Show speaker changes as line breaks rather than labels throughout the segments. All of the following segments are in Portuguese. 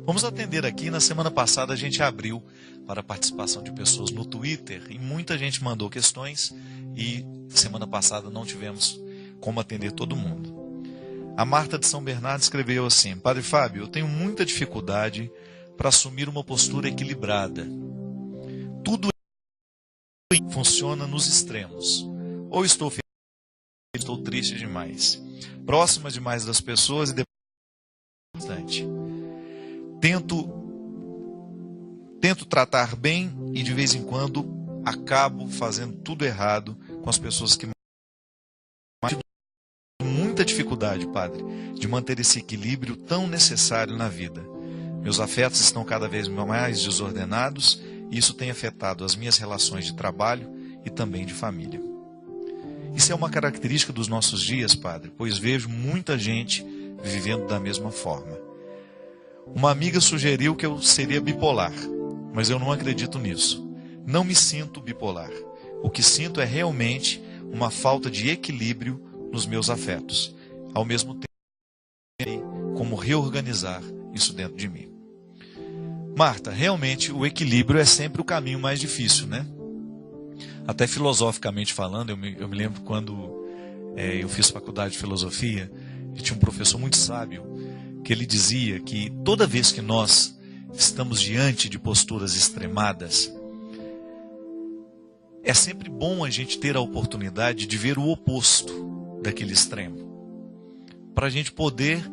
Vamos atender aqui. Na semana passada a gente abriu para a participação de pessoas no Twitter e muita gente mandou questões e semana passada não tivemos como atender todo mundo. A Marta de São Bernardo escreveu assim: Padre Fábio, eu tenho muita dificuldade para assumir uma postura equilibrada. Tudo funciona nos extremos. Ou estou feliz, ou estou triste demais. Próxima demais das pessoas e depois bastante. Tento tratar bem e de vez em quando acabo fazendo tudo errado com as pessoas que muita dificuldade, Padre, de manter esse equilíbrio tão necessário na vida. Meus afetos estão cada vez mais desordenados e isso tem afetado as minhas relações de trabalho e também de família. Isso é uma característica dos nossos dias, Padre, pois vejo muita gente vivendo da mesma forma. Uma amiga sugeriu que eu seria bipolar, mas eu não acredito nisso. Não me sinto bipolar. O que sinto é realmente uma falta de equilíbrio nos meus afetos. Ao mesmo tempo, como reorganizar isso dentro de mim. Marta, realmente o equilíbrio é sempre o caminho mais difícil, né? Até filosoficamente falando, eu me lembro quando eu fiz faculdade de filosofia, e tinha um professor muito sábio, que ele dizia que toda vez que nós estamos diante de posturas extremadas, é sempre bom a gente ter a oportunidade de ver o oposto daquele extremo, para a gente poder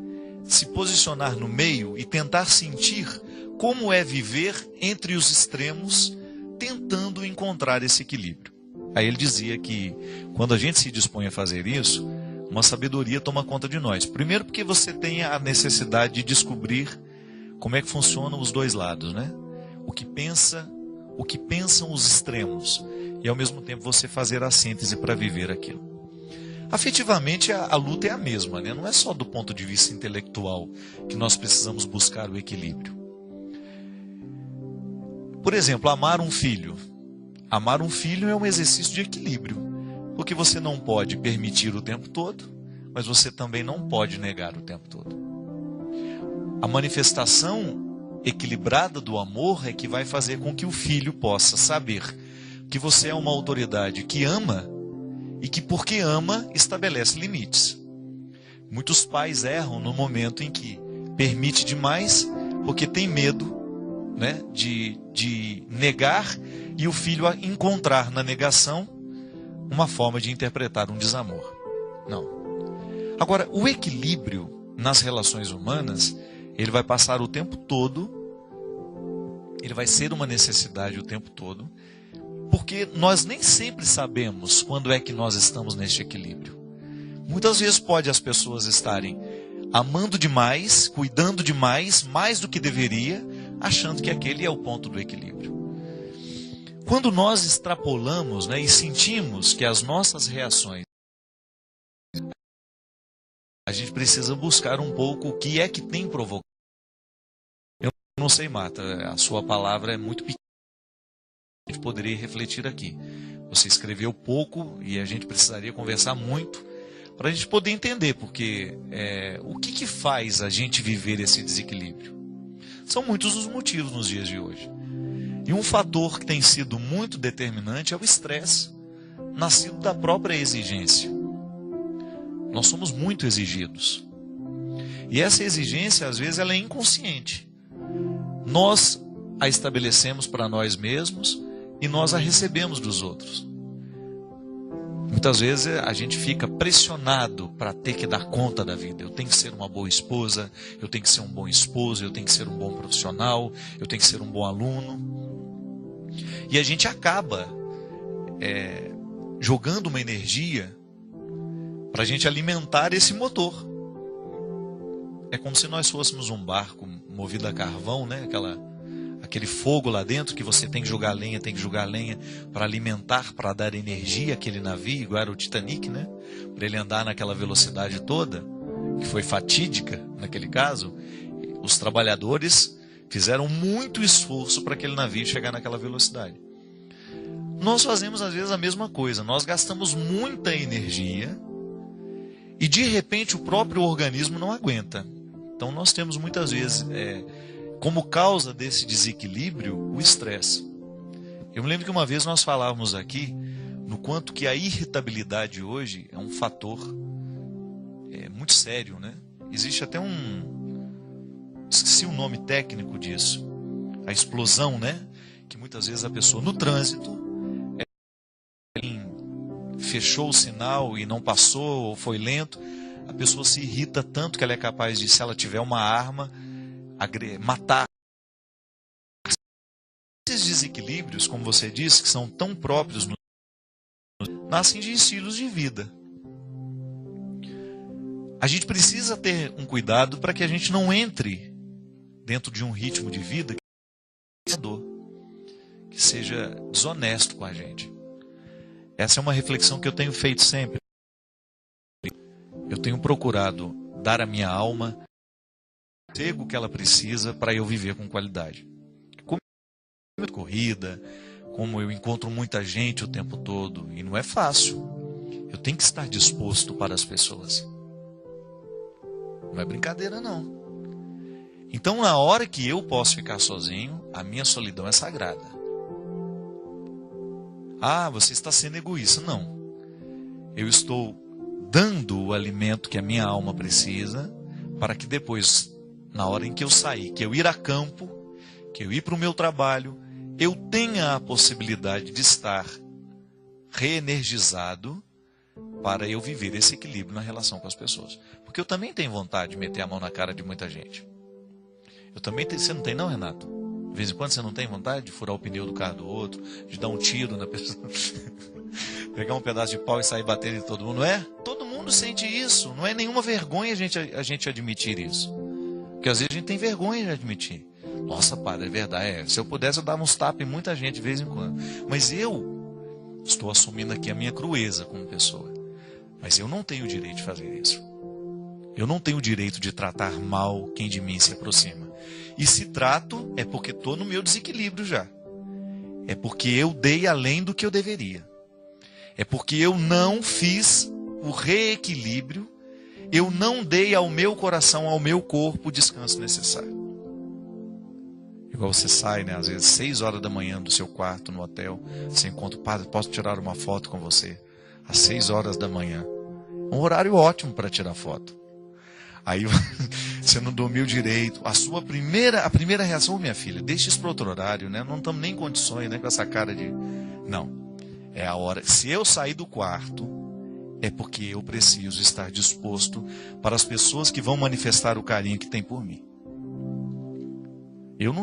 se posicionar no meio e tentar sentir como é viver entre os extremos, tentando encontrar esse equilíbrio. Aí ele dizia que quando a gente se dispõe a fazer isso, uma sabedoria toma conta de nós. Primeiro porque você tem a necessidade de descobrir como é que funcionam os dois lados, né? O que pensam os extremos. E ao mesmo tempo você fazer a síntese para viver aquilo. Afetivamente a luta é a mesma, né? Não é só do ponto de vista intelectual que nós precisamos buscar o equilíbrio. Por exemplo, amar um filho. Amar um filho é um exercício de equilíbrio. Porque você não pode permitir o tempo todo, mas você também não pode negar o tempo todo. A manifestação equilibrada do amor é que vai fazer com que o filho possa saber que você é uma autoridade que ama e que, porque ama, estabelece limites. Muitos pais erram no momento em que permite demais porque tem medo, né, de negar e o filho encontrar na negação uma forma de interpretar um desamor. Não. Agora, o equilíbrio nas relações humanas, ele vai passar o tempo todo, ele vai ser uma necessidade o tempo todo, porque nós nem sempre sabemos quando é que nós estamos neste equilíbrio. Muitas vezes pode as pessoas estarem amando demais, cuidando demais, mais do que deveria, achando que aquele é o ponto do equilíbrio. Quando nós extrapolamos, né, e sentimos que as nossas reações, a gente precisa buscar um pouco o que é que tem provocado. Eu não sei, Marta, a sua palavra é muito pequena. A gente poderia refletir aqui. Você escreveu pouco e a gente precisaria conversar muito para a gente poder entender, porque o que faz a gente viver esse desequilíbrio? São muitos os motivos nos dias de hoje. E um fator que tem sido muito determinante é o estresse, nascido da própria exigência. Nós somos muito exigidos. E essa exigência, às vezes, ela é inconsciente. Nós a estabelecemos para nós mesmos e nós a recebemos dos outros. Muitas vezes a gente fica pressionado para ter que dar conta da vida. Eu tenho que ser uma boa esposa, eu tenho que ser um bom esposo, eu tenho que ser um bom profissional, eu tenho que ser um bom aluno. E a gente acaba jogando uma energia para a gente alimentar esse motor. É como se nós fôssemos um barco movido a carvão, né? Aquele fogo lá dentro que você tem que jogar lenha, para alimentar, para dar energia àquele navio, igual era o Titanic, né? Para ele andar naquela velocidade toda, que foi fatídica naquele caso. Os trabalhadores fizeram muito esforço para aquele navio chegar naquela velocidade. Nós fazemos às vezes a mesma coisa, nós gastamos muita energia e de repente o próprio organismo não aguenta. Então nós temos muitas vezes como causa desse desequilíbrio, o estresse. Eu me lembro que uma vez nós falávamos aqui no quanto que a irritabilidade hoje é um fator muito sério, né? Existe até esqueci o nome técnico disso, a explosão, né? Que muitas vezes a pessoa no trânsito fechou o sinal e não passou, ou foi lento, a pessoa se irrita tanto que ela é capaz de, se ela tiver uma arma, matar. Esses desequilíbrios, como você disse, que são tão próprios, nascem de estilos de vida. A gente precisa ter um cuidado para que a gente não entre dentro de um ritmo de vida que seja desonesto com a gente. Essa é uma reflexão que eu tenho feito sempre. Eu tenho procurado dar à minha alma o sossego que ela precisa para eu viver com qualidade. Como eu corrida, como eu encontro muita gente o tempo todo, e não é fácil. Eu tenho que estar disposto para as pessoas. Não é brincadeira, não. Então, na hora que eu posso ficar sozinho, a minha solidão é sagrada. Ah, você está sendo egoísta. Não. Eu estou dando o alimento que a minha alma precisa, para que depois, na hora em que eu sair, que eu ir a campo, que eu ir para o meu trabalho, eu tenha a possibilidade de estar reenergizado para eu viver esse equilíbrio na relação com as pessoas. Porque eu também tenho vontade de meter a mão na cara de muita gente. Eu também tenho. Você não tem não, Renato? De vez em quando você não tem vontade de furar o pneu do carro do outro, de dar um tiro na pessoa, pegar um pedaço de pau e sair batendo em todo mundo, não é? Todo mundo sente isso. Não é nenhuma vergonha a gente admitir isso. Porque às vezes a gente tem vergonha de admitir. Nossa, padre, é verdade. Se eu pudesse, eu dava uns tapas em muita gente de vez em quando. Mas eu estou assumindo aqui a minha crueza como pessoa. Mas eu não tenho o direito de fazer isso. Eu não tenho o direito de tratar mal quem de mim se aproxima. E se trato, é porque estou no meu desequilíbrio já. É porque eu dei além do que eu deveria. É porque eu não fiz o reequilíbrio. Eu não dei ao meu coração, ao meu corpo, o descanso necessário. Igual você sai, né? Às vezes 6 horas da manhã do seu quarto no hotel. Você encontra o padre, posso tirar uma foto com você? Às 6 horas da manhã. Um horário ótimo para tirar foto. Aí você não dormiu direito. A primeira reação, minha filha, deixa isso para outro horário, né? Não estamos nem em condições, né? Com essa cara de... Não. É a hora. Se eu sair do quarto, é porque eu preciso estar disposto para as pessoas que vão manifestar o carinho que tem por mim. Eu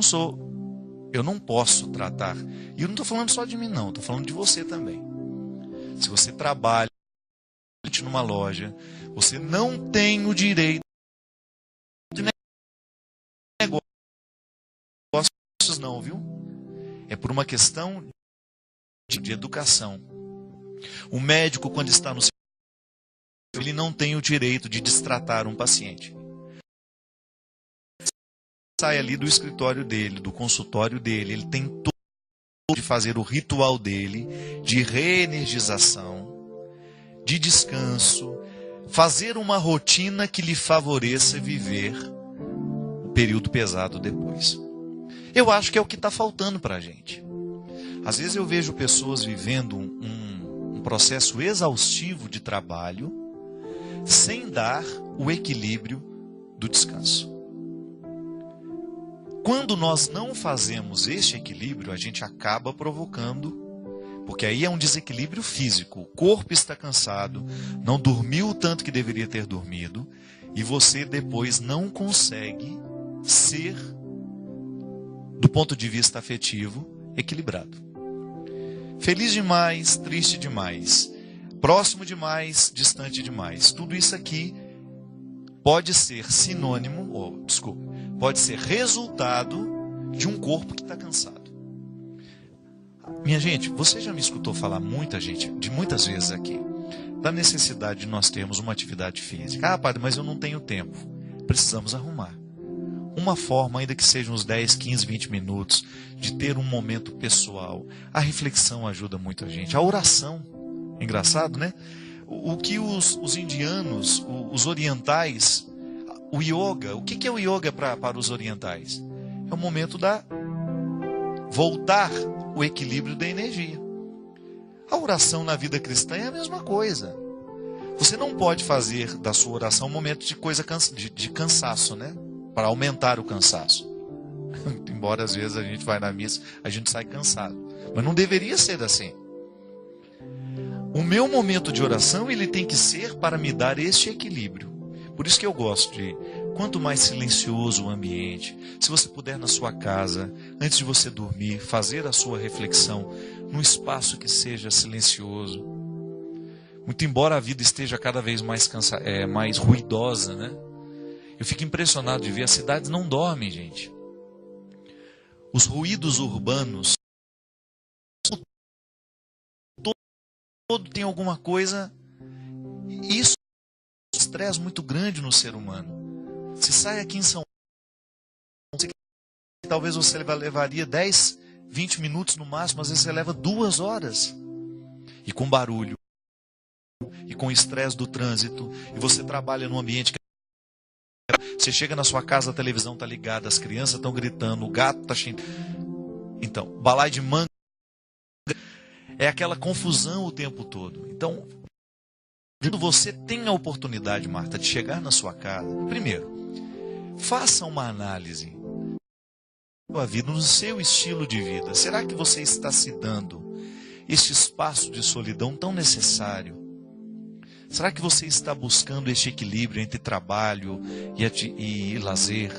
não posso tratar. E eu não estou falando só de mim, não. Estou falando de você também. Se você trabalha numa loja, você não tem o direito de negócios, não, viu? É por uma questão de educação. O médico, quando está no serviço, ele não tem o direito de destratar um paciente. Sai ali do escritório dele, do consultório dele, ele tem todo de fazer o ritual dele de reenergização, de descanso, fazer uma rotina que lhe favoreça viver o período pesado depois. Eu acho que é o que está faltando para a gente. Às vezes eu vejo pessoas vivendo um processo exaustivo de trabalho sem dar o equilíbrio do descanso. Quando nós não fazemos este equilíbrio, a gente acaba provocando, porque aí é um desequilíbrio físico. O corpo está cansado, não dormiu o tanto que deveria ter dormido, e você depois não consegue ser, do ponto de vista afetivo, equilibrado. Feliz demais, triste demais, próximo demais, distante demais. Tudo isso aqui pode ser pode ser resultado de um corpo que está cansado. Minha gente, você já me escutou falar muitas vezes aqui, da necessidade de nós termos uma atividade física. Ah, padre, mas eu não tenho tempo. Precisamos arrumar uma forma, ainda que seja uns 10, 15, 20 minutos, de ter um momento pessoal. A reflexão ajuda muito a gente. A oração, engraçado, né? O que os indianos, os orientais, o yoga, o que é o yoga para os orientais? é o momento da voltar o equilíbrio da energia. A oração na vida cristã é a mesma coisa. Você não pode fazer da sua oração um momento de cansaço, né? Para aumentar o cansaço. Embora às vezes a gente vai na missa, a gente sai cansado. Mas não deveria ser assim. O meu momento de oração, ele tem que ser para me dar este equilíbrio. Por isso que eu gosto de, quanto mais silencioso o ambiente, se você puder na sua casa, antes de você dormir, fazer a sua reflexão num espaço que seja silencioso. Muito embora a vida esteja cada vez mais ruidosa, né? Eu fico impressionado de ver, as cidades não dormem, gente. Os ruídos urbanos, todo tem alguma coisa, isso é um estresse muito grande no ser humano. Se sai aqui em São Paulo, talvez você levaria 10, 20 minutos no máximo, às vezes você leva 2 horas. E com barulho, e com o estresse do trânsito, e você trabalha num ambiente que você chega na sua casa, a televisão está ligada, as crianças estão gritando, o gato está cheio. Então, balaio de manga é aquela confusão o tempo todo. Então, quando você tem a oportunidade, Marta, de chegar na sua casa, primeiro, faça uma análise da sua vida, no seu estilo de vida. Será que você está se dando este espaço de solidão tão necessário? Será que você está buscando este equilíbrio entre trabalho e lazer?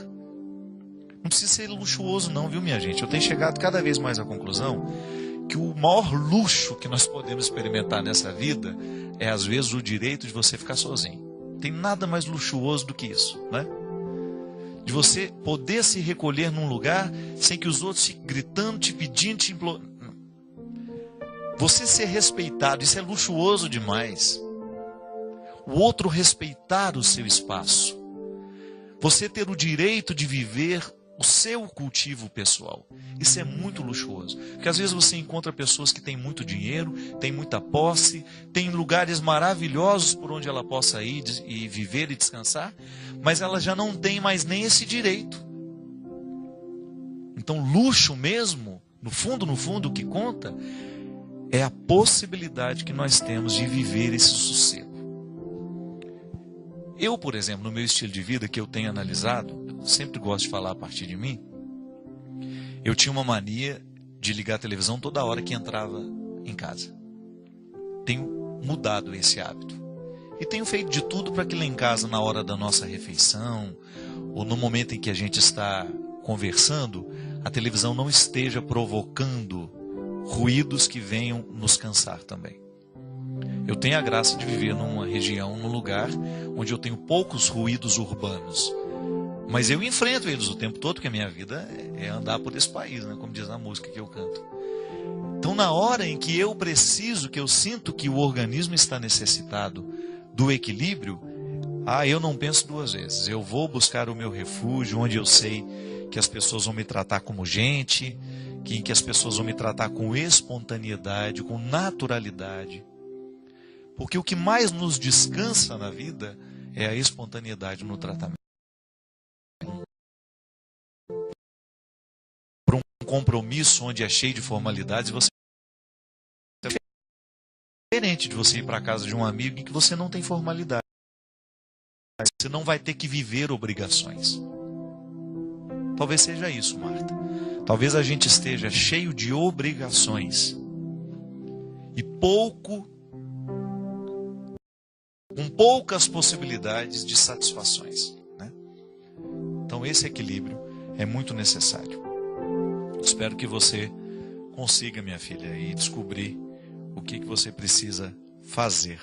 Não precisa ser luxuoso não, viu, minha gente? Eu tenho chegado cada vez mais à conclusão que o maior luxo que nós podemos experimentar nessa vida é, às vezes, o direito de você ficar sozinho. Não tem nada mais luxuoso do que isso, né? De você poder se recolher num lugar sem que os outros fiquem gritando, te pedindo, te implorando. Você ser respeitado, isso é luxuoso demais. O outro respeitar o seu espaço. Você ter o direito de viver o seu cultivo pessoal. Isso é muito luxuoso. Porque às vezes você encontra pessoas que têm muito dinheiro, têm muita posse, têm lugares maravilhosos por onde ela possa ir e viver e descansar, mas ela já não tem mais nem esse direito. Então, luxo mesmo, no fundo, o que conta é a possibilidade que nós temos de viver esse sossego. Eu, por exemplo, no meu estilo de vida que eu tenho analisado, eu sempre gosto de falar a partir de mim, eu tinha uma mania de ligar a televisão toda hora que entrava em casa. Tenho mudado esse hábito. E tenho feito de tudo para que lá em casa, na hora da nossa refeição, ou no momento em que a gente está conversando, a televisão não esteja provocando ruídos que venham nos cansar também. Eu tenho a graça de viver numa região, num lugar onde eu tenho poucos ruídos urbanos. Mas eu enfrento eles o tempo todo, porque a minha vida é andar por esse país, né? Como diz a música que eu canto. Então, na hora em que eu preciso, que eu sinto que o organismo está necessitado do equilíbrio, eu não penso 2 vezes. Eu vou buscar o meu refúgio, onde eu sei que as pessoas vão me tratar como gente, que as pessoas vão me tratar com espontaneidade, com naturalidade. Porque o que mais nos descansa na vida é a espontaneidade no tratamento. Para um compromisso onde é cheio de formalidades, você é diferente de você ir para a casa de um amigo em que você não tem formalidade. Você não vai ter que viver obrigações. Talvez seja isso, Marta. Talvez a gente esteja cheio de obrigações e com poucas possibilidades de satisfações, né? Então esse equilíbrio é muito necessário. Espero que você consiga, minha filha, e descobrir o que você precisa fazer